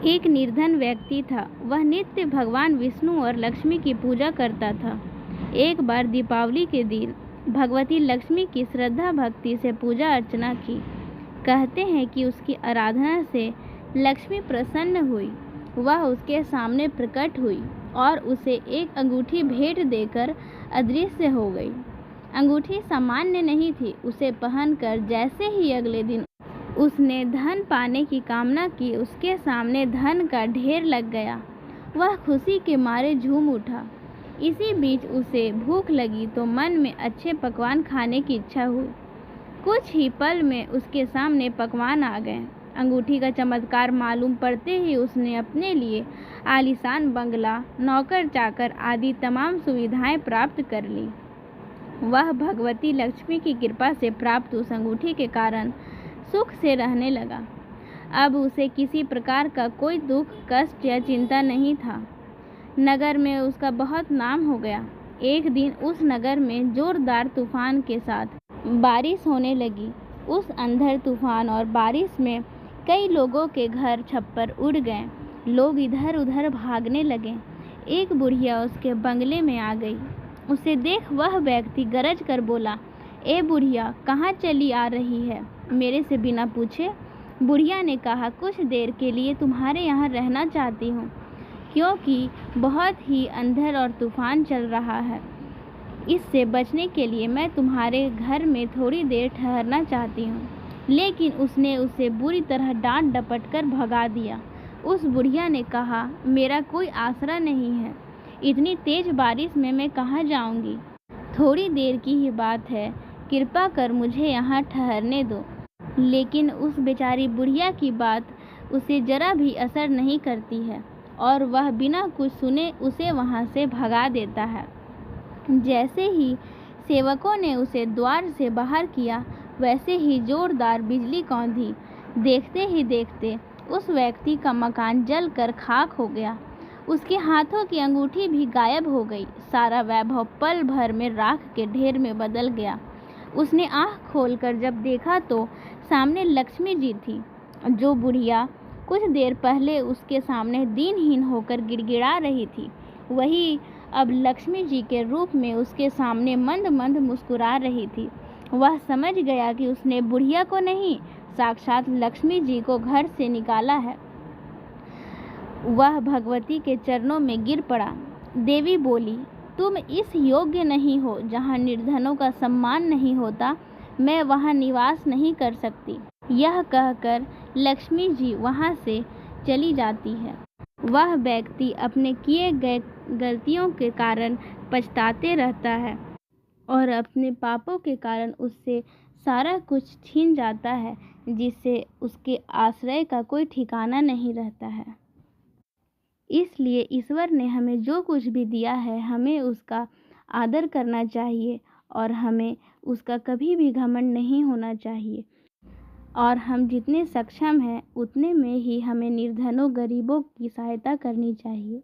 एक निर्धन व्यक्ति था। वह नित्य भगवान विष्णु और लक्ष्मी की पूजा करता था। एक बार दीपावली के दिन भगवती लक्ष्मी की श्रद्धा भक्ति से पूजा अर्चना की। कहते हैं कि उसकी आराधना से लक्ष्मी प्रसन्न हुई। वह उसके सामने प्रकट हुई और उसे एक अंगूठी भेंट देकर अदृश्य हो गई। अंगूठी सामान्य नहीं थी। उसे पहनकर जैसे ही अगले दिन उसने धन पाने की कामना की, उसके सामने धन का ढेर लग गया। वह खुशी के मारे झूम उठा। इसी बीच उसे भूख लगी तो मन में अच्छे पकवान खाने की इच्छा हुई। कुछ ही पल में उसके सामने पकवान आ गए। अंगूठी का चमत्कार मालूम पड़ते ही उसने अपने लिए आलीशान बंगला, नौकर चाकर आदि तमाम सुविधाएं प्राप्त कर ली। वह भगवती लक्ष्मी की कृपा से प्राप्त उस अंगूठी के कारण सुख से रहने लगा। अब उसे किसी प्रकार का कोई दुख, कष्ट या चिंता नहीं था। नगर में उसका बहुत नाम हो गया। एक दिन उस नगर में जोरदार तूफान के साथ बारिश होने लगी। उस अंधड़ तूफान और बारिश में कई लोगों के घर छप्पर उड़ गए। लोग इधर उधर भागने लगे। एक बुढ़िया उसके बंगले में आ गई। उसे देख वह व्यक्ति गरज कर बोला, ए बुढ़िया, कहाँ चली आ रही है, मेरे से बिना पूछे? बुढ़िया ने कहा, कुछ देर के लिए तुम्हारे यहाँ रहना चाहती हूँ, क्योंकि बहुत ही अंधड़ और तूफान चल रहा है। इससे बचने के लिए मैं तुम्हारे घर में थोड़ी देर ठहरना चाहती हूँ। लेकिन उसने उसे बुरी तरह डांट डपट कर भगा दिया। उस बुढ़िया ने कहा, मेरा कोई आसरा नहीं है। इतनी तेज बारिश में मैं कहाँ जाऊँगी? थोड़ी देर की ही बात है, कृपा कर मुझे यहाँ ठहरने दो। लेकिन उस बेचारी बुढ़िया की बात उसे जरा भी असर नहीं करती है और वह बिना कुछ सुने उसे वहाँ से भगा देता है। जैसे ही सेवकों ने उसे द्वार से बाहर किया, वैसे ही जोरदार बिजली कौंधी। देखते ही देखते उस व्यक्ति का मकान जलकर खाक हो गया। उसके हाथों की अंगूठी भी गायब हो गई। सारा वैभव पल भर में राख के ढेर में बदल गया। उसने आँख खोलकर जब देखा तो सामने लक्ष्मी जी थी। जो बुढ़िया कुछ देर पहले उसके सामने दीनहीन होकर गिड़गिड़ा रही थी, वही अब लक्ष्मी जी के रूप में उसके सामने मंद मंद मुस्कुरा रही थी। वह समझ गया कि उसने बुढ़िया को नहीं, साक्षात लक्ष्मी जी को घर से निकाला है। वह भगवती के चरणों में गिर पड़ा। देवी बोली, तुम इस योग्य नहीं हो। जहाँ निर्धनों का सम्मान नहीं होता, मैं वहाँ निवास नहीं कर सकती। यह कहकर लक्ष्मी जी वहाँ से चली जाती है। वह व्यक्ति अपने किए गए गलतियों के कारण पछताते रहता है और अपने पापों के कारण उससे सारा कुछ छीन जाता है, जिससे उसके आश्रय का कोई ठिकाना नहीं रहता है। इसलिए ईश्वर ने हमें जो कुछ भी दिया है, हमें उसका आदर करना चाहिए और हमें उसका कभी भी घमंड नहीं होना चाहिए। और हम जितने सक्षम हैं उतने में ही हमें निर्धनों, गरीबों की सहायता करनी चाहिए।